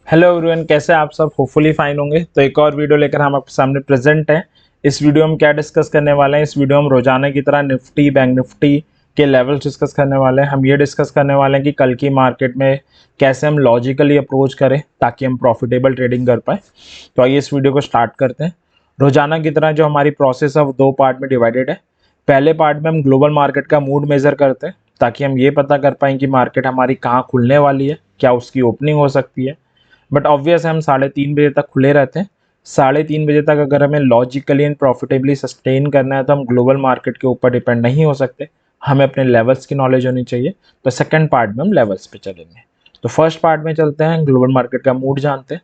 Hello everyone, कैसे आप सब? होपफुली फाइन होंगे। तो एक और वीडियो लेकर हम आपके सामने प्रेजेंट हैं। इस वीडियो में हम क्या डिस्कस करने वाले हैं? इस वीडियो में हम रोजाना की तरह निफ्टी बैंक निफ्टी के लेवल्स डिस्कस करने वाले हैं। हम ये डिस्कस करने वाले हैं कि कल की मार्केट में कैसे हम लॉजिकली अप्रोच करें ताकि हम प्रॉफिटेबल ट्रेडिंग कर पाए। तो आइए इस वीडियो को स्टार्ट करते हैं। रोजाना की तरह जो हमारी प्रोसेस है वो दो पार्ट में डिवाइडेड है। पहले पार्ट में हम ग्लोबल मार्केट का मूड मेजर करते हैं ताकि हम ये पता कर पाएँ कि मार्केट हमारी कहाँ खुलने वाली है, क्या उसकी ओपनिंग हो सकती है। बट ऑब्वियस है, हम 3:30 बजे तक खुले रहते हैं। 3:30 बजे तक अगर हमें लॉजिकली एंड प्रॉफिटेबली सस्टेन करना है तो हम ग्लोबल मार्केट के ऊपर डिपेंड नहीं हो सकते। हमें अपने लेवल्स की नॉलेज होनी चाहिए। तो सेकंड पार्ट में हम लेवल्स पे चलेंगे। तो फर्स्ट पार्ट में चलते हैं, ग्लोबल मार्केट का मूड जानते हैं।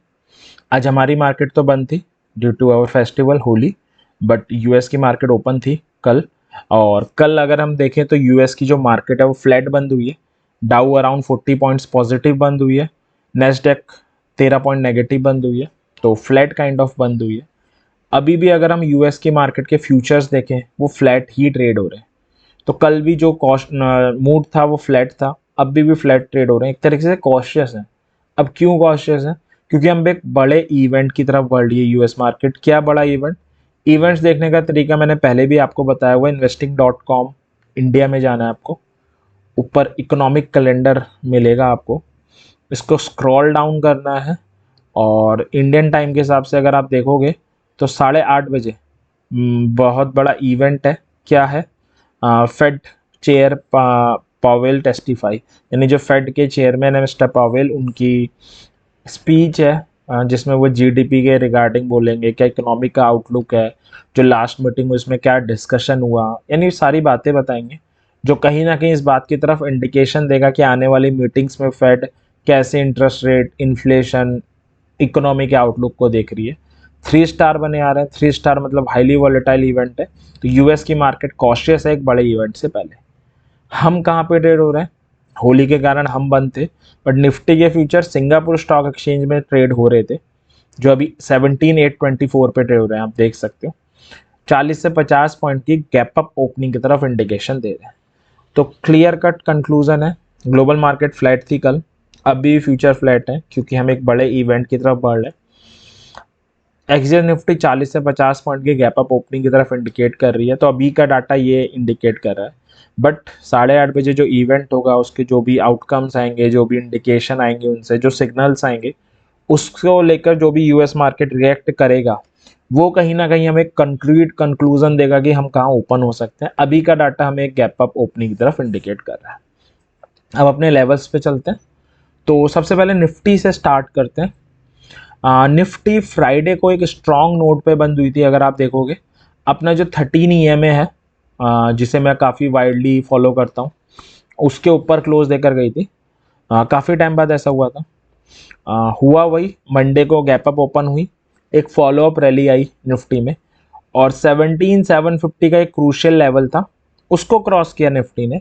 आज हमारी मार्केट तो बंद थी due to our festival Holi, but US की मार्केट ओपन थी कल। और कल अगर हम देखें तो यूएस की जो मार्केट है वो फ्लैट बंद हुई है। डाउ अराउंड 40 पॉइंट्स पॉजिटिव बंद हुई है। नेस्डेक 13 पॉइंट नेगेटिव बंद हुई है। तो फ्लैट काइंड ऑफ बंद हुई है। अभी भी अगर हम यूएस की मार्केट के फ्यूचर्स देखें वो फ्लैट ही ट्रेड हो रहे हैं। तो कल भी जो कॉस्ट मूड था वो फ्लैट था, अभी भी फ्लैट ट्रेड हो रहे हैं। एक तरीके से कॉशियस है। अब क्यों कॉशियस है? क्योंकि हम एक बड़े इवेंट की तरफ बढ़ रही है यूएस मार्केट। क्या बड़ा इवेंट? इवेंट्स देखने का तरीका मैंने पहले भी आपको बताया हुआ। investing.com इंडिया में जाना है आपको। ऊपर इकोनॉमिक कैलेंडर मिलेगा आपको, इसको स्क्रॉल डाउन करना है। और इंडियन टाइम के हिसाब से अगर आप देखोगे तो 8:30 बजे बहुत बड़ा इवेंट है। क्या है? फेड चेयर पावेल टेस्टिफाई, यानी जो फेड के चेयरमैन है मिस्टर पावेल, उनकी स्पीच है जिसमें वो जीडीपी के रिगार्डिंग बोलेंगे, क्या इकोनॉमिक का आउटलुक है, जो लास्ट मीटिंग हुई उसमें क्या डिस्कशन हुआ, यानी सारी बातें बताएंगे जो कहीं ना कहीं इस बात की तरफ इंडिकेशन देगा कि आने वाली मीटिंग्स में फेड कैसे इंटरेस्ट रेट, इन्फ्लेशन, इकोनॉमी के आउटलुक को देख रही है। 3 स्टार बने आ रहे हैं। 3 स्टार मतलब हाईली वॉलेटाइल इवेंट है। तो यूएस की मार्केट कॉशियस है एक बड़े इवेंट से पहले। हम कहाँ पे ट्रेड हो रहे हैं? होली के कारण हम बंद थे, बट निफ्टी के फ्यूचर सिंगापुर स्टॉक एक्सचेंज में ट्रेड हो रहे थे, जो अभी 17,824 पे ट्रेड हो रहे हैं। आप देख सकते हो 40 से 50 पॉइंट की गैप अप ओपनिंग की तरफ इंडिकेशन दे रहे हैं। तो क्लियर कट कंक्लूजन है, ग्लोबल मार्केट फ्लैट थी कल, अभी फ्यूचर फ्लैट है क्योंकि हम एक बड़े इवेंट की तरफ बढ़ रहे हैं। एक्सचेंज निफ्टी 40 से 50 पॉइंट की गैप अप ओपनिंग की तरफ इंडिकेट कर रही है। तो अभी का डाटा ये इंडिकेट कर रहा है। बट 8:30 बजे जो इवेंट होगा उसके जो भी आउटकम्स आएंगे, जो भी इंडिकेशन आएंगे, उनसे जो सिग्नल्स आएंगे, उसको लेकर जो भी यूएस मार्केट रिएक्ट करेगा वो कहीं ना कहीं हमें कंक्रीट कंक्लूजन देगा कि हम कहाँ ओपन हो सकते हैं। अभी का डाटा हमें एक गैप अप ओपनिंग की तरफ इंडिकेट कर रहा है। अब अपने लेवल्स पे चलते हैं। तो सबसे पहले निफ्टी से स्टार्ट करते हैं। निफ्टी फ्राइडे को एक स्ट्रॉन्ग नोट पे बंद हुई थी। अगर आप देखोगे अपना जो 13 ईएमए है, जिसे मैं काफ़ी वाइडली फॉलो करता हूँ, उसके ऊपर क्लोज देकर गई थी। काफ़ी टाइम बाद ऐसा हुआ था। हुआ वही, मंडे को गैप अप ओपन हुई, एक फॉलोअप रैली आई निफ्टी में, और 17,750 का एक क्रूशियल लेवल था, उसको क्रॉस किया निफ्टी ने,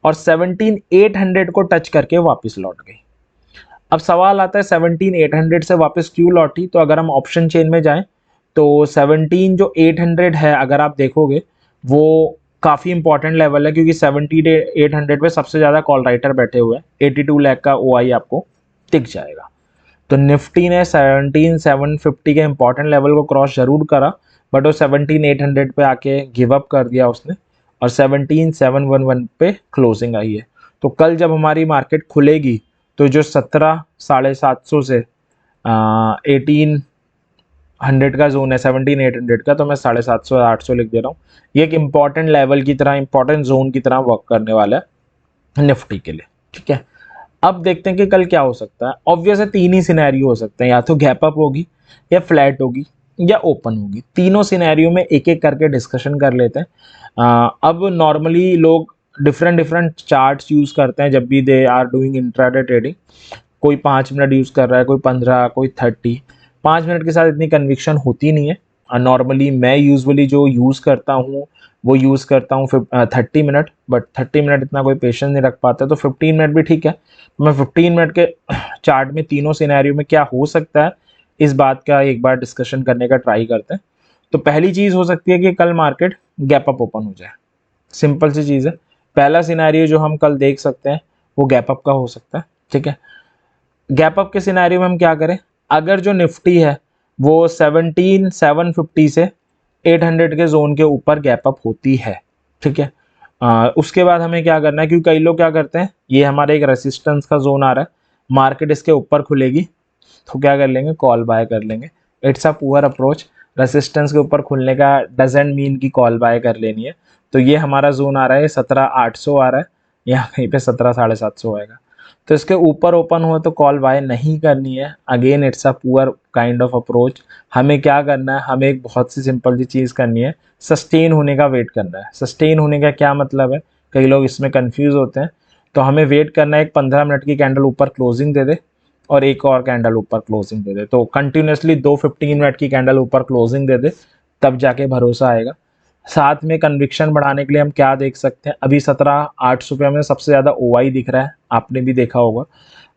और 17,800 को टच करके वापस लौट गई। अब सवाल आता है 17,800 से वापस क्यों लौटी? तो अगर हम ऑप्शन चेन में जाएं तो 17 जो 800 है, अगर आप देखोगे वो काफ़ी इंपॉर्टेंट लेवल है, क्योंकि 17,800 पे सबसे ज़्यादा कॉल राइटर बैठे हुए हैं। 82 लाख का ओआई आपको दिख जाएगा। तो निफ्टी ने 17,750 के इंपॉर्टेंट लेवल को क्रॉस जरूर करा, बट वो 17,800 पे आके गिव अप कर दिया उसने, और 17,711 पे क्लोजिंग आई है। तो कल जब हमारी मार्केट खुलेगी तो जो 17,750 से 1800 का जोन है, 17,800 का, तो मैं 750 800 लिख दे रहा हूँ। ये एक इंपॉर्टेंट लेवल की तरह, इंपॉर्टेंट जोन की तरह वर्क करने वाला है निफ्टी के लिए। ठीक है, अब देखते हैं कि कल क्या हो सकता है। ऑब्वियस है, तीन ही सिनेरियो हो सकते हैं, या तो गैप अप होगी, या फ्लैट होगी, या ओपन होगी। तीनों सिनेरियो में एक एक करके डिस्कशन कर लेते हैं। अब नॉर्मली लोग डिफरेंट डिफरेंट चार्ट्स यूज करते हैं जब भी they are doing intraday trading. कोई 5 मिनट यूज कर रहा है, कोई 15, कोई 30। 5 मिनट के साथ इतनी कन्विक्शन होती नहीं है। नॉर्मली मैं यूजुअली जो यूज़ करता हूँ वो यूज़ करता हूँ 30 मिनट, बट 30 मिनट इतना कोई पेशेंस नहीं रख पाता, तो 15 मिनट भी ठीक है। मैं 15 मिनट के चार्ट में तीनों सिनेरियो में क्या हो सकता है, इस बात का एक बार डिस्कशन करने का ट्राई करते हैं। तो पहली चीज़ हो सकती है कि कल मार्केट गैप अप ओपन हो जाए। सिंपल सी चीज़ है। पहला सिनेरियो जो हम कल देख सकते हैं वो गैप अप का हो सकता है। ठीक है, गैप अप के सिनेरियो में हम क्या करें, अगर जो निफ्टी है वो 17,750 से 800 के जोन के ऊपर गैप अप होती है, ठीक है, उसके बाद हमें क्या करना है, क्योंकि कई लोग क्या करते हैं, ये हमारा एक रेसिस्टेंस का जोन आ रहा है, मार्केट इसके ऊपर खुलेगी तो क्या कर लेंगे, कॉल बाय कर लेंगे। It's a poor approach. Resistance के ऊपर खुलने का डजेंट मीन की कॉल बाय कर लेनी है। तो ये हमारा जोन आ रहा है 17,800 आ रहा है, यहाँ कहीं पे 17,750 आएगा, तो इसके ऊपर ओपन हुआ तो कॉल बाय नहीं करनी है। Again it's a poor kind of approach. हमें क्या करना है, हमें एक बहुत सी सिंपल सी चीज़ करनी है, सस्टेन होने का वेट करना है। सस्टेन होने का क्या मतलब है, कई लोग इसमें कंफ्यूज होते हैं। तो हमें वेट करना है, एक 15 मिनट की कैंडल ऊपर क्लोजिंग दे दे और एक और कैंडल ऊपर क्लोजिंग दे दे, तो कंटिन्यूसली 2 15 मिनट की कैंडल ऊपर क्लोजिंग दे दे, तब जाके भरोसा आएगा। साथ में कन्विक्शन बढ़ाने के लिए हम क्या देख सकते हैं, अभी 17,800 रुपये में सबसे ज़्यादा ओआई दिख रहा है, आपने भी देखा होगा।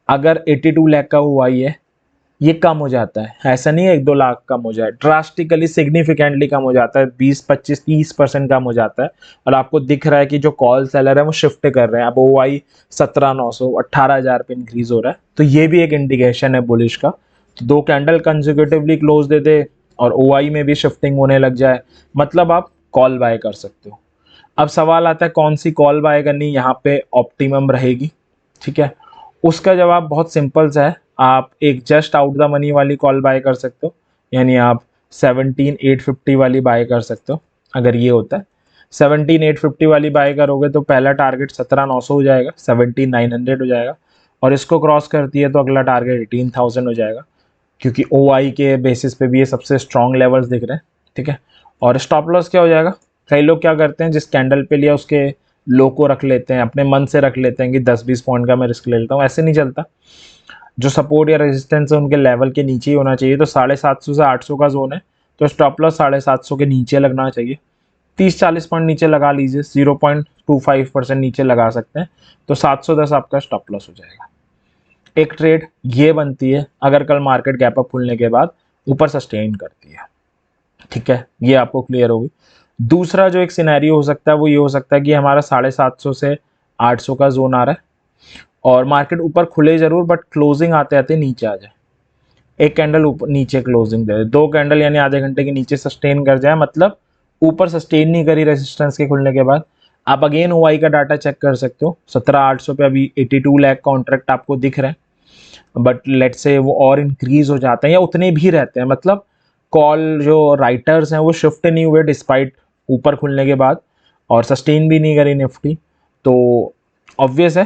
अगर 82 लाख का ओआई है, ये कम हो जाता है, ऐसा नहीं है 1-2 लाख कम हो जाए, ड्रास्टिकली सिग्निफिकेंटली कम हो जाता है, 20-25-30% कम हो जाता है। और आपको दिख रहा है कि जो कॉल सेलर है वो शिफ्ट कर रहे हैं, अब ओआई 17,900 18,000 पे इंक्रीज हो रहा है, तो ये भी एक इंडिकेशन है बुलिश का। तो 2 कैंडल कंसेक्यूटिवली क्लोज दे दे और ओआई में भी शिफ्टिंग होने लग जाए, मतलब आप कॉल बाय कर सकते हो। अब सवाल आता है कौन सी कॉल बाय करनी यहाँ पे ऑप्टिमम रहेगी, ठीक है। उसका जवाब बहुत सिंपल सा है, आप एक जस्ट आउट द मनी वाली कॉल बाय कर सकते हो, यानी आप 17,850 वाली बाय कर सकते हो। अगर ये होता है 17,850 वाली बाय करोगे तो पहला टारगेट 17,900 हो जाएगा, 17,900 हो जाएगा, और इसको क्रॉस करती है तो अगला टारगेट 18,000 हो जाएगा, क्योंकि ओआई के बेसिस पे भी ये सबसे स्ट्रॉन्ग लेवल्स दिख रहे हैं, ठीक है। और स्टॉप लॉस क्या हो जाएगा, कई लोग क्या करते हैं, जिस कैंडल पे लिया उसके लो को रख लेते हैं, अपने मन से रख लेते हैं कि 10-20 पॉइंट का मैं रिस्क ले लेता हूँ, ऐसे नहीं चलता। जो सपोर्ट या रेजिस्टेंस है उनके लेवल के नीचे ही होना चाहिए। तो 750 से 800 का जोन है, तो स्टॉप लॉस 750 के नीचे लगना चाहिए। 30-40 पॉइंट नीचे लगा लीजिए, 0.25% नीचे लगा सकते हैं, तो 710 आपका स्टॉप लॉस हो जाएगा। एक ट्रेड ये बनती है अगर कल मार्केट गैप अप खुलने के बाद ऊपर सस्टेन करती है, ठीक है, ये आपको क्लियर होगी। दूसरा जो एक सिनेरियो हो सकता है वो ये हो सकता है कि हमारा 750 से 800 का जोन आ रहा है और मार्केट ऊपर खुले जरूर, बट क्लोजिंग आते आते नीचे आ जाए, एक कैंडल ऊपर नीचे क्लोजिंग दे, 2 कैंडल यानी आधे घंटे के नीचे सस्टेन कर जाए, मतलब ऊपर सस्टेन नहीं करी रेजिस्टेंस के खुलने के बाद। आप अगेन ओआई का डाटा चेक कर सकते हो, 17,800 पे अभी 82 लाख कॉन्ट्रैक्ट आपको दिख रहे हैं, बट लेट से वो और इंक्रीज हो जाते हैं या उतने भी रहते हैं, मतलब कॉल जो राइटर्स हैं वो शिफ्ट नहीं हुए डिस्पाइट ऊपर खुलने के बाद, और सस्टेन भी नहीं करी निफ्टी, तो ऑब्वियस है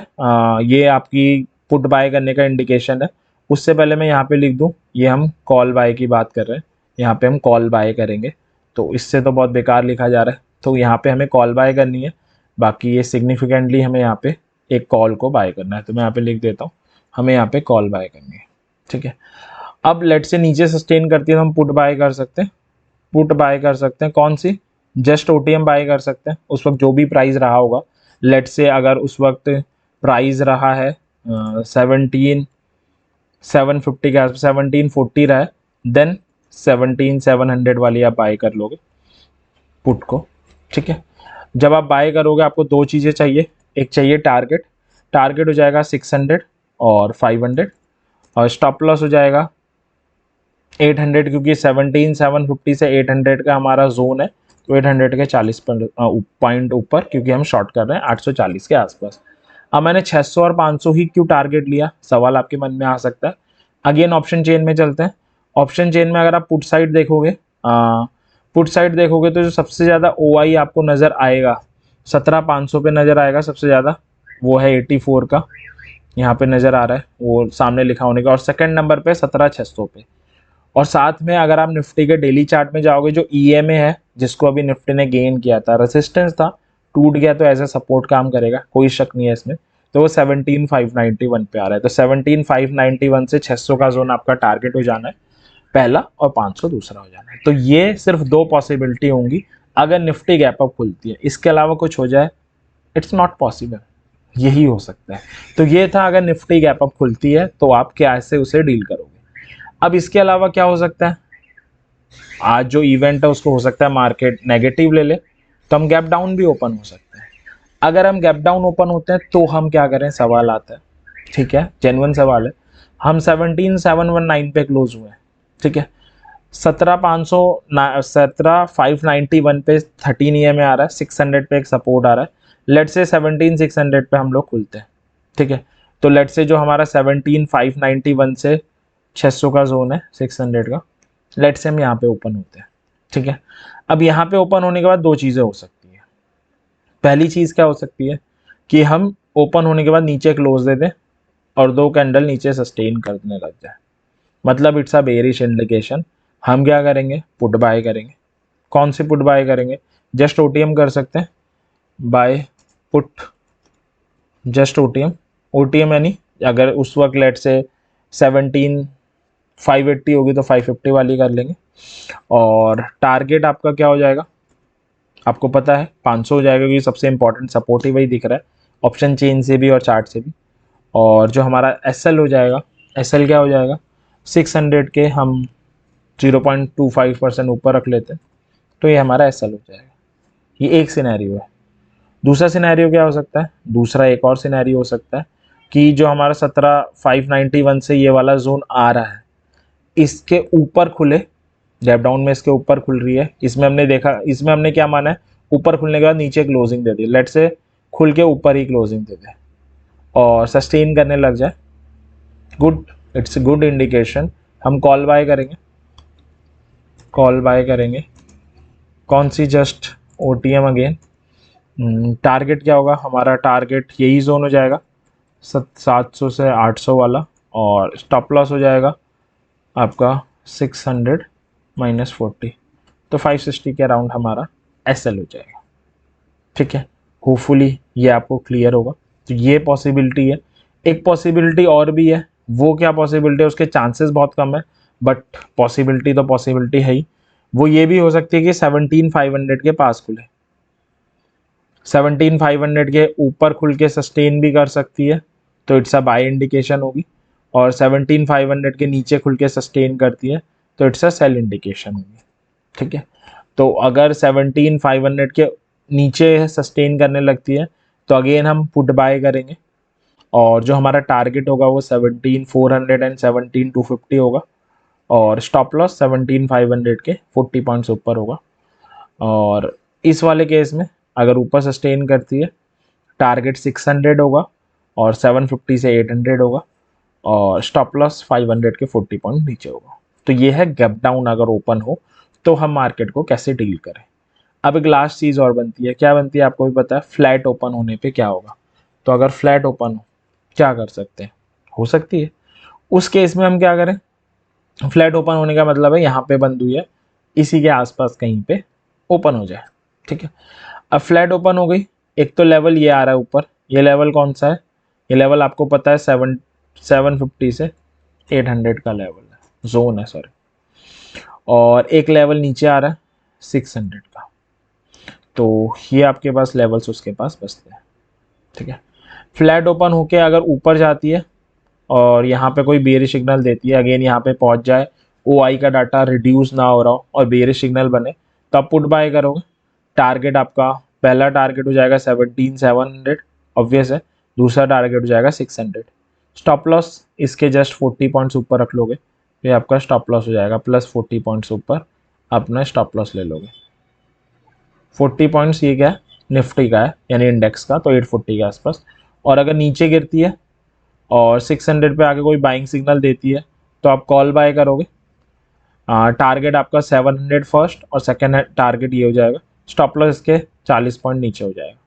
ये आपकी पुट बाय करने का इंडिकेशन है। उससे पहले मैं यहाँ पे लिख दूँ, ये हम कॉल बाय की बात कर रहे हैं, यहाँ पे हम कॉल बाय करेंगे, तो इससे तो बहुत बेकार लिखा जा रहा है, तो यहाँ पे हमें कॉल बाय करनी है। बाकी ये सिग्निफिकेंटली हमें यहाँ पे एक कॉल को बाय करना है, तो मैं यहाँ पे लिख देता हूँ, हमें यहाँ पे कॉल बाय करनी है, ठीक है। अब लेट से नीचे सस्टेन करती है तो हम पुट बाय कर सकते हैं, पुट बाय कर सकते हैं, कौन सी, जस्ट ओटीएम बाय कर सकते हैं, उस वक्त जो भी प्राइस रहा होगा। लेट से अगर उस वक्त प्राइस रहा है 17,750 के आसपास, 1740 रहा है, देन 17,700 वाली आप बाय कर लोगे पुट को, ठीक है। जब आप बाय करोगे आपको 2 चीज़ें चाहिए, एक चाहिए टारगेट, टारगेट हो जाएगा 600 और 500, और स्टॉप लॉस हो जाएगा 800, क्योंकि 17,750 से 800 का हमारा जोन है, तो 800 के 40 पॉइंट ऊपर, क्योंकि हम शॉर्ट कर रहे हैं 840 के आसपास। अब मैंने 600 और 500 ही क्यों टारगेट लिया, सवाल आपके मन में आ सकता है। अगेन ऑप्शन चेन में चलते हैं। ऑप्शन चेन में अगर आप पुट साइड देखोगे, पुट साइड देखोगे तो जो सबसे ज़्यादा ओआई आपको नज़र आएगा 17,500 पे नज़र आएगा सबसे ज़्यादा, वो है 84 का, यहाँ पे नज़र आ रहा है वो सामने लिखा होने का, और सेकंड नंबर पे 17,600 पे। और साथ में अगर आप निफ्टी के डेली चार्ट में जाओगे, जो ईएमए है जिसको अभी निफ्टी ने गेन किया था, रेसिस्टेंस था, टूट गया तो एज ए सपोर्ट काम करेगा, कोई शक नहीं है इसमें, तो वो 17,591 पे आ रहा है। तो 17,591 से 600 का जोन आपका टारगेट हो जाना है पहला, और 500 दूसरा हो जाना है। तो ये सिर्फ 2 पॉसिबिलिटी होंगी अगर निफ्टी गैप अप खुलती है, इसके अलावा कुछ हो जाए इट्स नॉट पॉसिबल, यही हो सकता है। तो ये था अगर निफ्टी गैप अप खुलती है तो आप कैसे उसे डील करोगे। अब इसके अलावा क्या हो सकता है, आज जो इवेंट है उसको हो सकता है मार्केट नेगेटिव ले ले, तो हम गैप डाउन भी ओपन हो सकते हैं। अगर हम गैप डाउन ओपन होते हैं तो हम क्या करें, सवाल आता है, ठीक है, जेन्युइन सवाल है। हम 17,719 पे क्लोज हुए हैं, ठीक है। 17,591 पे 13 EMA आ रहा है, 600 पे एक सपोर्ट आ रहा है। लेट से 17,600 पे हम लोग खुलते हैं, ठीक है। तो लेट से जो हमारा 17,591 से 600 का जोन है 600 का, लेट से हम यहाँ पे ओपन होते हैं, ठीक है। अब यहाँ पे ओपन होने के बाद दो चीज़ें हो सकती हैं। पहली चीज़ क्या हो सकती है कि हम ओपन होने के बाद नीचे क्लोज दे दें और दो कैंडल नीचे सस्टेन करने लग जाए, मतलब इट्स अ बेयरिश इंडिकेशन। हम क्या करेंगे, पुट बाय करेंगे। कौन से पुट बाय करेंगे, जस्ट ओटीएम कर सकते हैं, buy put just OTM. OTM यानी अगर उस वक्त लेट से 17,580 होगी तो 550 वाली कर लेंगे। और टारगेट आपका क्या हो जाएगा, आपको पता है 500 हो जाएगा, क्योंकि सबसे इंपॉर्टेंट सपोर्ट ही वही दिख रहा है ऑप्शन चेन से भी और चार्ट से भी। और जो हमारा एसएल हो जाएगा, एसएल क्या हो जाएगा, 600 के हम 0.25% ऊपर रख लेते हैं, तो ये हमारा एसएल हो जाएगा। ये एक सिनेरियो है। दूसरा सिनेरियो क्या हो सकता है, दूसरा एक और सिनेरियो हो सकता है कि जो हमारा 17,591 से ये वाला जोन आ रहा है, इसके ऊपर खुले, गैप डाउन में इसके ऊपर खुल रही है। इसमें हमने देखा, इसमें हमने क्या माना है, ऊपर खुलने के बाद नीचे क्लोजिंग दे दी, लेट से खुल के ऊपर ही क्लोजिंग दे दे और सस्टेन करने लग जाए, गुड, इट्स गुड इंडिकेशन। हम कॉल बाय करेंगे, कॉल बाय करेंगे। कौन सी, जस्ट ओटीएम अगेन। टारगेट क्या होगा हमारा, टारगेट यही जोन हो जाएगा 700 से 800 वाला, और स्टॉप लॉस हो जाएगा आपका 600 माइनस 40, तो 560 के अराउंड हमारा एसएल हो जाएगा, ठीक है। होपफुली ये आपको क्लियर होगा। तो ये पॉसिबिलिटी है। एक पॉसिबिलिटी और भी है, वो क्या पॉसिबिलिटी है, उसके चांसेस बहुत कम है, बट पॉसिबिलिटी तो पॉसिबिलिटी है ही। वो ये भी हो सकती है कि 17,500 के पास खुले, 17,500 के ऊपर खुल के सस्टेन भी कर सकती है, तो इट्स अ बाय इंडिकेशन होगी। और 17,500 के नीचे खुल के सस्टेन करती है, तो इट्स अ सेल इंडिकेशन होगी, ठीक है। तो अगर 17,500 के नीचे सस्टेन करने लगती है, तो अगेन हम पुट बाय करेंगे, और जो हमारा टारगेट होगा वो 17,400 एंड 17,250 होगा, और स्टॉप लॉस 17,500 के 40 पॉइंट्स ऊपर होगा। और इस वाले केस में अगर ऊपर सस्टेन करती है, टारगेट 600 होगा और 750 से 800 होगा, और स्टॉप लॉस 500 के 40 पॉइंट नीचे होगा। तो ये है गैप डाउन अगर ओपन हो तो हम मार्केट को कैसे डील करें। अब एक लास्ट चीज़ और बनती है, क्या बनती है आपको भी पता है, फ्लैट ओपन होने पे क्या होगा। तो अगर फ्लैट ओपन हो क्या कर सकते हैं, हो सकती है उस केस में हम क्या करें, फ्लैट ओपन होने का मतलब है यहाँ पे बंद हुई है, इसी के आसपास कहीं पे ओपन हो जाए, ठीक है। अब फ्लैट ओपन हो गई, एक तो लेवल ये आ रहा है ऊपर, ये लेवल कौन सा है, ये लेवल आपको पता है 750 से 800 का लेवल है, जोन है सॉरी। और एक लेवल नीचे आ रहा है 600 का, तो ये आपके पास लेवल्स उसके पास बचते हैं, ठीक है। फ्लैट ओपन होके अगर ऊपर जाती है और यहाँ पे कोई बेयरिश सिग्नल देती है, अगेन यहाँ पे पहुँच जाए, OI का डाटा रिड्यूस ना हो रहा हो और बेयरिश सिग्नल बने, तो आप पुट बाय करोगे। टारगेट आपका, पहला टारगेट हो जाएगा 17,700 ऑब्वियस है, दूसरा टारगेट हो जाएगा 600। स्टॉप लॉस इसके जस्ट 40 पॉइंट्स ऊपर रख लोगे, तो ये आपका स्टॉप लॉस हो जाएगा प्लस 40 पॉइंट्स ऊपर अपना स्टॉप लॉस ले लोगे। 40 पॉइंट्स ये क्या है, निफ्टी का है यानी इंडेक्स का, तो 840 के आसपास। और अगर नीचे गिरती है और 600 पे आके कोई बाइंग सिग्नल देती है, तो आप कॉल बाय करोगे। टारगेट आपका 700 फर्स्ट और सेकेंड टारगेट ये हो जाएगा, स्टॉप लॉस इसके 40 पॉइंट नीचे हो जाएगा।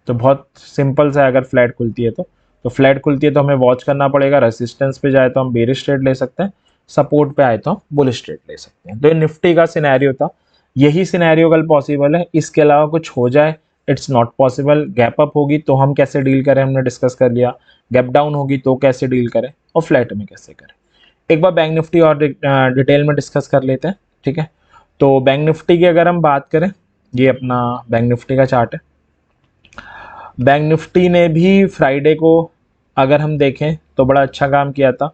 तो बहुत सिंपल सा है, अगर फ्लैट खुलती है तो फ्लैट खुलती है तो हमें वॉच करना पड़ेगा, रेसिस्टेंस पे जाए तो हम बेरिश ट्रेड ले सकते हैं, सपोर्ट पे आए तो हम बुलिश ट्रेड ले सकते हैं। तो ये निफ्टी का सिनेरियो था, यही सिनेरियो कल पॉसिबल है, इसके अलावा कुछ हो जाए it's not possible. Gap up होगी तो हम कैसे डील करें हमने डिस्कस कर लिया, गैप डाउन होगी तो कैसे डील करें, और फ्लैट में कैसे करें। एक बार बैंक निफ्टी और डिटेल में डिस्कस कर लेते हैं, ठीक है। तो बैंक निफ्टी की अगर हम बात करें, ये अपना बैंक निफ्टी का चार्ट है। बैंक निफ्टी ने भी फ्राइडे को अगर हम देखें तो बड़ा अच्छा काम किया था,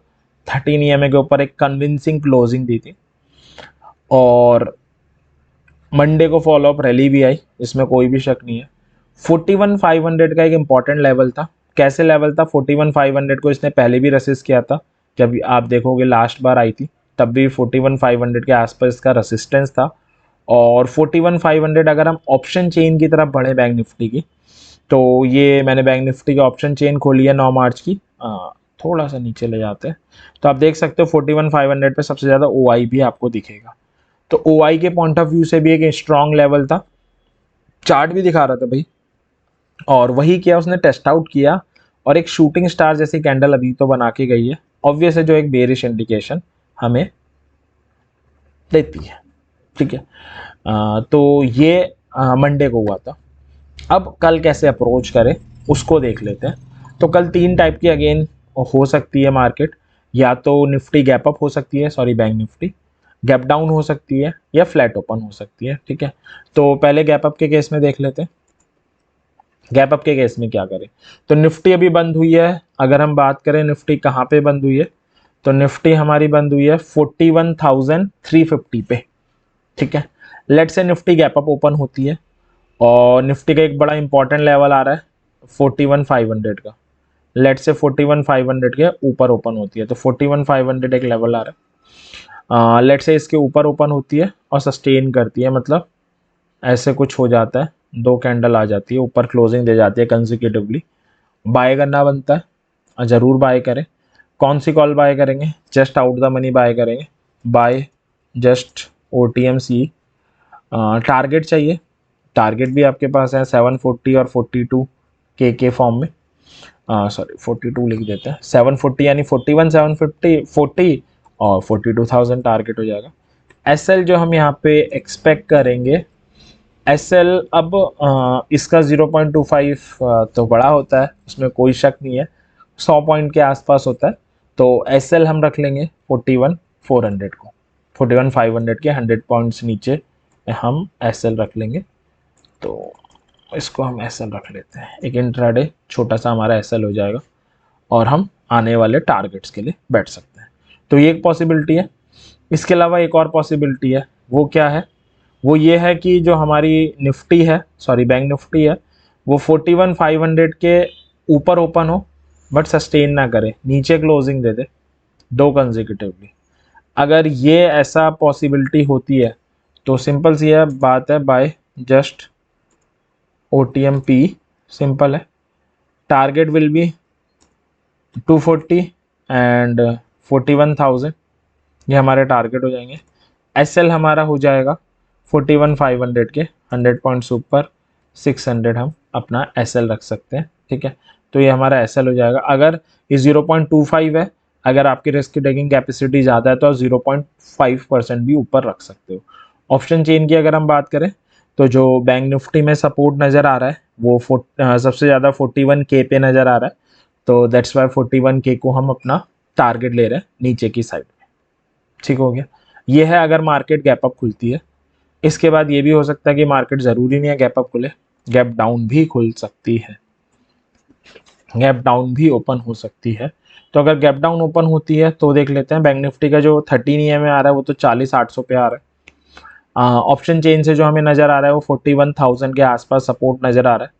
13 EMA के ऊपर एक कन्विंसिंग क्लोजिंग दी थी, और मंडे को फॉलो अप रैली भी आई, इसमें कोई भी शक नहीं है। 41,500 का एक इंपॉर्टेंट लेवल था। कैसे लेवल था, 41,500 को इसने पहले भी रेसिस्ट किया था जब आप देखोगे लास्ट बार आई थी तब भी 41,500 के आसपास इसका रेसिस्टेंस था। और 41,500 अगर हम ऑप्शन चेन की तरफ बढ़े बैंक निफ्टी की, तो ये मैंने बैंक निफ्टी की ऑप्शन चेन खोली है 9 मार्च की। थोड़ा सा नीचे ले जाते हैं तो आप देख सकते हो 41,500 पे सबसे ज़्यादा OI भी आपको दिखेगा। तो OI के पॉइंट ऑफ व्यू से भी एक स्ट्रॉन्ग लेवल था, चार्ट भी दिखा रहा था भाई। और वही किया उसने, टेस्ट आउट किया और एक शूटिंग स्टार जैसी कैंडल अभी तो बना के गई है, ऑब्वियस है, जो एक बेरिश इंडिकेशन हमें देती है। ठीक है, तो ये मंडे को हुआ था। अब कल कैसे अप्रोच करें उसको देख लेते हैं। तो कल 3 टाइप की अगेन हो सकती है मार्केट, या तो निफ्टी गैप अप हो सकती है, sorry bank Nifty gap down हो सकती है, या फ्लैट ओपन हो सकती है। ठीक है, तो पहले गैप अप के केस में देख लेते हैं। गैप अप के केस में क्या करें, तो निफ्टी अभी बंद हुई है। अगर हम बात करें निफ्टी कहाँ पे बंद हुई है, तो निफ्टी हमारी बंद हुई है 41,350 पे। ठीक है, लेट से निफ्टी गैप अप ओपन होती है और निफ्टी का एक बड़ा इंपॉर्टेंट लेवल आ रहा है 41,500 का। लेट से 41,500 के ऊपर ओपन होती है, तो 41,500 एक लेवल आ रहा है। लेट से इसके ऊपर ओपन होती है और सस्टेन करती है, मतलब ऐसे कुछ हो जाता है, 2 कैंडल आ जाती है, ऊपर क्लोजिंग दे जाती है कंसेक्यूटिवली, बाय करना बनता है और ज़रूर बाय करें। कौन सी कॉल बाय करेंगे, just out the money by करेंगे, बाय जस्ट OTMC। टारगेट चाहिए, टारगेट भी आपके पास है 740 और 42 के फॉर्म में, सॉरी 42 लिख देते हैं, 740 यानी 41 750 40 और 42,000 टारगेट हो जाएगा। SL जो हम यहाँ पे एक्सपेक्ट करेंगे, SL अब इसका 0.25 तो बड़ा होता है, उसमें कोई शक नहीं है, 100 पॉइंट के आसपास होता है। तो SL हम रख लेंगे 41,400 को, 41,500 के 100 पॉइंट्स नीचे हम SL रख लेंगे। तो इसको हम SL रख लेते हैं, एक इंट्राडे छोटा सा हमारा SL हो जाएगा और हम आने वाले टारगेट्स के लिए बैठ सकते हैं। तो ये एक पॉसिबिलिटी है। इसके अलावा एक और पॉसिबिलिटी है, वो क्या है, वो ये है कि जो हमारी निफ्टी है, सॉरी बैंक निफ्टी है, वो 41,500 के ऊपर ओपन हो बट सस्टेन ना करे, नीचे क्लोजिंग दे दे 2 कंसेक्यूटिवली। अगर ये ऐसा पॉसिबिलिटी होती है तो सिंपल सी है बात है, बाय जस्ट OTMP, सिंपल है। टारगेट विल बी 240 एंड 41,000, ये हमारे टारगेट हो जाएंगे। SL हमारा हो जाएगा 41,500 के 100 पॉइंट्स ऊपर 600 हम अपना SL रख सकते हैं। ठीक है, तो ये हमारा SL हो जाएगा। अगर ये 0.25 है, अगर आपकी रिस्क टेकिंग कैपेसिटी ज़्यादा है तो आप 0.5% भी ऊपर रख सकते हो। ऑप्शन चेन की अगर हम बात करें, तो जो बैंक निफ्टी में सपोर्ट नज़र आ रहा है वो सबसे ज़्यादा 41K पे नज़र आ रहा है, तो दैट्स वाई 41K को हम अपना टारगेट ले रहे हैं नीचे की साइड में। ठीक हो गया, ये है अगर मार्केट गैप अप खुलती है। इसके बाद ये भी हो सकता है कि मार्केट ज़रूरी नहीं है गैप अप खुले, गैप डाउन भी खुल सकती है, गैप डाउन भी ओपन हो सकती है। तो अगर गैप डाउन ओपन होती है तो देख लेते हैं, बैंक निफ्टी का जो 13 EMA आ रहा है वो तो 40,800 पे आ रहा है। ऑप्शन चेन से जो हमें नज़र आ रहा है वो 41,000 के आसपास सपोर्ट नज़र आ रहा है।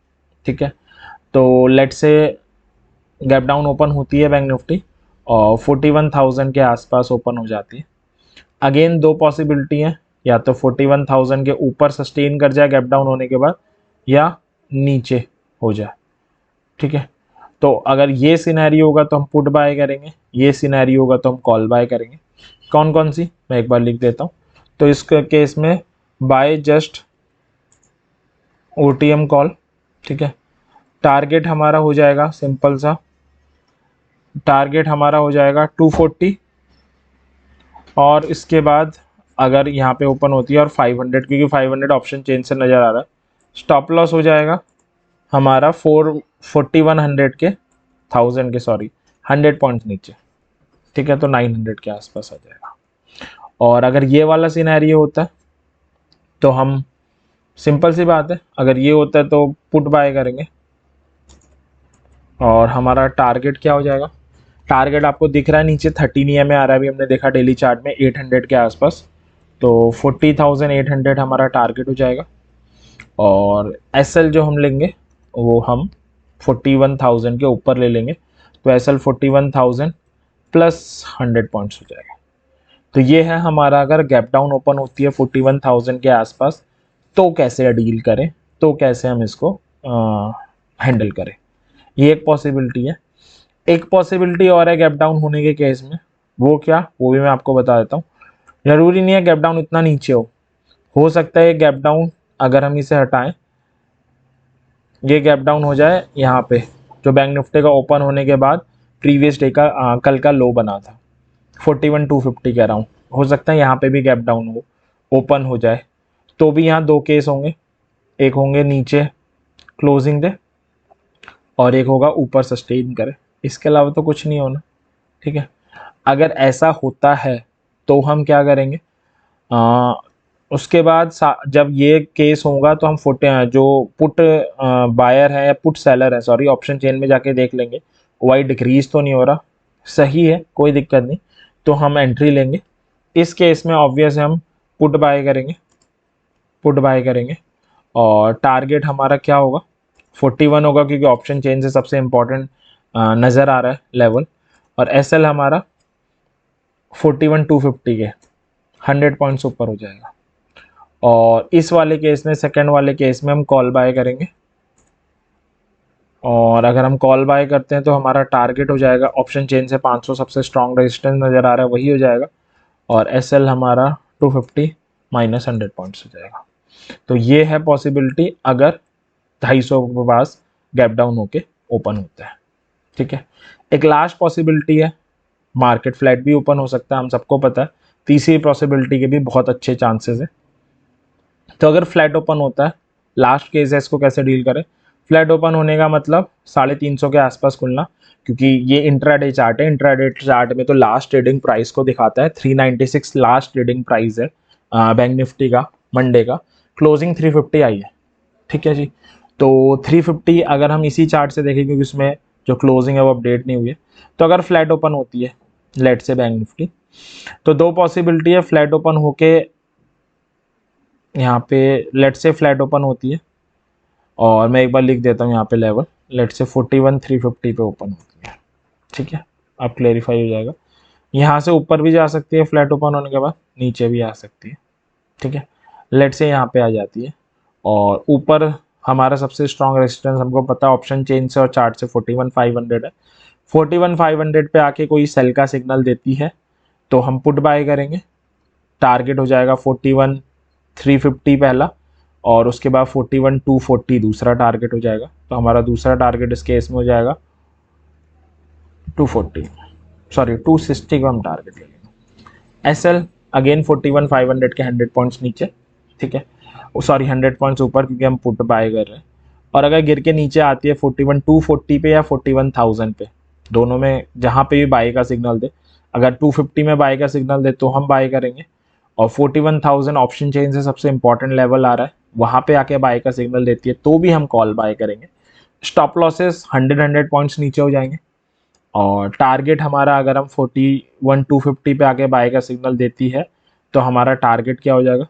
ठीक है, तो लेट से गैप डाउन ओपन होती है बैंक निफ्टी और 41,000 के आसपास ओपन हो जाती है। अगेन 2 पॉसिबिलिटी हैं, या तो 41,000 के ऊपर सस्टेन कर जाए गैप डाउन होने के बाद, या नीचे हो जाए। ठीक है, तो अगर ये सिनेरियो होगा तो हम पुट बाय करेंगे, ये सिनेरियो होगा तो हम कॉल बाय करेंगे। कौन कौन सी मैं एक बार लिख देता हूँ। तो इस केस में बाय जस्ट OTM कॉल। ठीक है, टारगेट हमारा हो जाएगा सिंपल सा, टारगेट हमारा हो जाएगा 240 और इसके बाद अगर यहाँ पे ओपन होती है और 500, क्योंकि 500 ऑप्शन चेंज से नज़र आ रहा है, स्टॉप लॉस हो जाएगा हमारा 4100 के 1000 के, सॉरी 100 पॉइंट्स नीचे। ठीक है, तो 900 के आसपास आ जाएगा। और अगर ये वाला सिनेरियो होता है तो हम, सिंपल सी बात है, अगर ये होता है तो पुट बाय करेंगे और हमारा टारगेट क्या हो जाएगा, टारगेट आपको दिख रहा है नीचे 13 EMA आ रहा है, अभी हमने देखा डेली चार्ट में 800 के आसपास, तो 40,800 हमारा टारगेट हो जाएगा। और SL जो हम लेंगे वो हम 41,000 के ऊपर ले लेंगे, तो SL 41,000 प्लस 100 पॉइंट्स हो जाएगा। तो ये है हमारा, अगर गैप डाउन ओपन होती है 41,000 के आसपास तो कैसे डील करें, तो कैसे हम इसको हैंडल करें। ये एक पॉसिबिलिटी है। एक पॉसिबिलिटी और है गैप डाउन होने के केस में, वो क्या, वो भी मैं आपको बता देता हूँ। जरूरी नहीं है गैप डाउन इतना नीचे हो सकता है गैप डाउन, अगर हम इसे हटाएं, ये गैप डाउन हो जाए यहाँ पे, जो बैंक निफ्टी का ओपन होने के बाद प्रीवियस डे का कल का लो बना था 41,250 कह रहा हूँ, हो सकता है यहाँ पे भी गैप डाउन हो, ओपन हो जाए। तो भी यहाँ दो केस होंगे, एक होंगे नीचे क्लोजिंग दे और एक होगा ऊपर सस्टेन करे, इसके अलावा तो कुछ नहीं होना। ठीक है, अगर ऐसा होता है तो हम क्या करेंगे, उसके बाद जब ये केस होगा तो हम जो पुट बायर है या पुट सेलर है, सॉरी, ऑप्शन चेन में जाके देख लेंगे वाई डिक्रीज तो नहीं हो रहा, सही है, कोई दिक्कत नहीं, तो हम एंट्री लेंगे। इस केस में ऑब्वियस हम पुट बाय करेंगे, पुट बाय करेंगे और टारगेट हमारा क्या होगा, 41 होगा, क्योंकि ऑप्शन चेन से सबसे इंपॉर्टेंट नज़र आ रहा है लेवल। और एस एल हमारा 41,250 के 100 पॉइंट्स ऊपर हो जाएगा। और इस वाले केस में, सेकंड वाले केस में हम कॉल बाय करेंगे, और अगर हम कॉल बाय करते हैं तो हमारा टारगेट हो जाएगा ऑप्शन चेन से 500, सबसे स्ट्रॉन्ग रेजिस्टेंस नज़र आ रहा है वही हो जाएगा, और एस एल हमारा 250 माइनस 100 पॉइंट्स हो जाएगा। तो ये है पॉसिबिलिटी अगर 250 के पास गैप डाउन होके ओपन होता है। ठीक है, एक लास्ट पॉसिबिलिटी है मार्केट फ्लैट भी ओपन हो सकता है, हम सबको पता है। तीसरी पॉसिबिलिटी के भी बहुत अच्छे चांसेस है। तो अगर फ्लैट ओपन होता है, लास्ट केस है, इसको कैसे डील करें। फ्लैट ओपन होने का मतलब 350 के आसपास खुलना, क्योंकि ये इंट्राडे चार्ट है, इंट्राडे चार्ट में तो लास्ट ट्रेडिंग प्राइस को दिखाता है। 396 लास्ट ट्रेडिंग प्राइस है बैंक निफ्टी का मंडे का, क्लोजिंग 350 आई है। ठीक है जी, तो 350 अगर हम इसी चार्ट से देखें, क्योंकि उसमें जो क्लोजिंग है वो अपडेट नहीं हुई है, तो अगर फ्लैट ओपन होती है लेट से बैंक निफ्टी, तो दो पॉसिबिलिटी है, फ्लैट ओपन होके यहाँ पे लेट से फ्लैट ओपन होती है, और मैं एक बार लिख देता हूँ यहाँ पे लेवल, लेट से 41,350 पे ओपन होती है। ठीक है, अब क्लेरिफाई हो जाएगा। यहाँ से ऊपर भी जा सकती है फ्लैट ओपन होने के बाद, नीचे भी आ सकती है। ठीक है, लेट से यहाँ पे आ जाती है, और ऊपर हमारा सबसे स्ट्रॉन्ग रेजिस्टेंस हमको पता है ऑप्शन चेन से और चार्ट से 41,500 है। 41,500 पे आके कोई सेल का सिग्नल देती है तो हम पुट बाय करेंगे, टारगेट हो जाएगा 41,350 पहला, और उसके बाद 41,240 दूसरा टारगेट हो जाएगा। तो हमारा दूसरा टारगेट इस केस में हो जाएगा 240, सॉरी 260 का हम टारगेट लेंगे। एस एल अगेन 41,500 के 100 पॉइंट्स नीचे, ठीक है, सॉरी 100 पॉइंट्स ऊपर, क्योंकि हम पुट बाय कर रहे हैं। और अगर गिर के नीचे आती है 41,240 पे या 41,000 पे, दोनों में जहाँ पे भी बाय का सिग्नल दे, अगर 250 में बाय का सिग्नल दे तो हम बाय करेंगे, और 41,000 ऑप्शन चेन से सबसे इंपॉर्टेंट लेवल आ रहा है, वहाँ पे आके बाय का सिग्नल देती है तो भी हम कॉल बाय करेंगे। स्टॉप लॉसेस 100 पॉइंट्स नीचे हो जाएंगे, और टारगेट हमारा अगर हम 41,250 पे आके बाय का सिग्नल देती है तो हमारा टारगेट क्या हो जाएगा,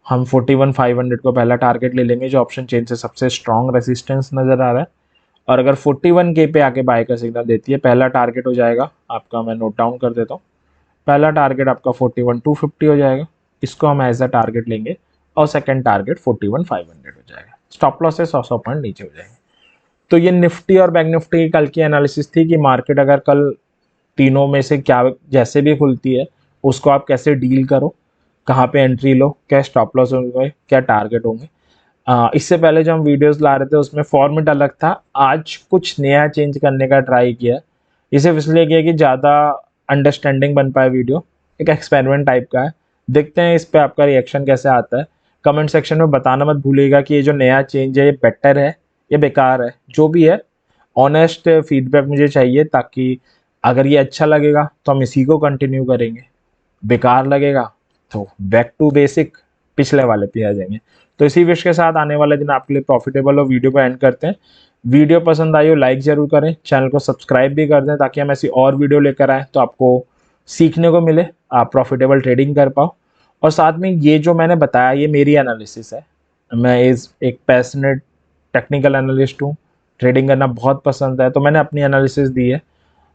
हम 41,500 को पहला टारगेट ले लेंगे, जो ऑप्शन चेन से सबसे स्ट्रॉन्ग रेसिस्टेंस नज़र आ रहा है। और अगर 41K पे आके बाय का सिग्नल देती है, पहला टारगेट हो जाएगा आपका, मैं नोट डाउन कर देता हूँ, पहला टारगेट आपका 41,250 हो जाएगा, इसको हम एज अ टारगेट लेंगे, और सेकंड टारगेट 41,500 हो जाएगा। स्टॉप लॉसेस 100 पॉइंट नीचे हो जाएंगे। तो ये निफ्टी और बैंक निफ्टी की कल की एनालिसिस थी कि मार्केट अगर कल तीनों में से क्या जैसे भी खुलती है उसको आप कैसे डील करो, कहाँ पे एंट्री लो, क्या स्टॉप लॉस होंगे, क्या टारगेट होंगे। इससे पहले जो हम वीडियोस ला रहे थे उसमें फॉर्मेट अलग था, आज कुछ नया चेंज करने का ट्राई किया। ये सिर्फ इसलिए किया कि ज़्यादा अंडरस्टैंडिंग बन पाए वीडियो, एक एक्सपेरिमेंट टाइप का है। देखते हैं इस पर आपका रिएक्शन कैसे आता है। कमेंट सेक्शन में बताना मत भूलिएगा कि ये जो नया चेंज है ये बेटर है या बेकार है, जो भी है ऑनेस्ट फीडबैक मुझे चाहिए, ताकि अगर ये अच्छा लगेगा तो हम इसी को कंटिन्यू करेंगे, बेकार लगेगा तो बैक टू बेसिक पिछले वाले पे आ जाएंगे। तो इसी विश के साथ आने वाले दिन आपके लिए प्रॉफिटेबल और वीडियो को एंड करते हैं। वीडियो पसंद आई हो लाइक जरूर करें, चैनल को सब्सक्राइब भी कर दें, ताकि हम ऐसी और वीडियो लेकर आएँ तो आपको सीखने को मिले, आप प्रॉफिटेबल ट्रेडिंग कर पाओ। और साथ में ये जो मैंने बताया ये मेरी एनालिसिस है, मैं एक पैशनेट टेक्निकल एनालिस्ट हूँ, ट्रेडिंग करना बहुत पसंद है, तो मैंने अपनी एनालिसिस दी है।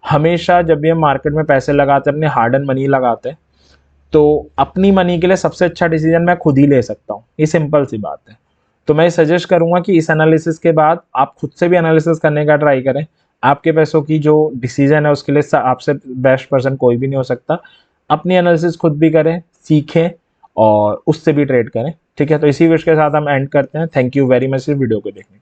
हमेशा जब भी हम मार्केट में पैसे लगाते हैं, अपने हार्ड एंड मनी लगाते हैं, तो अपनी मनी के लिए सबसे अच्छा डिसीजन मैं खुद ही ले सकता हूँ। ये सिंपल सी बात है। तो मैं सजेस्ट करूंगा कि इस एनालिसिस के बाद आप खुद से भी एनालिसिस करने का ट्राई करें। आपके पैसों की जो डिसीजन है उसके लिए आपसे बेस्ट पर्सन कोई भी नहीं हो सकता। अपनी एनालिसिस खुद भी करें, सीखें और उससे भी ट्रेड करें। ठीक है, तो इसी विश के साथ हम एंड करते हैं। थैंक यू वेरी मच इस वीडियो को देखने के लिए।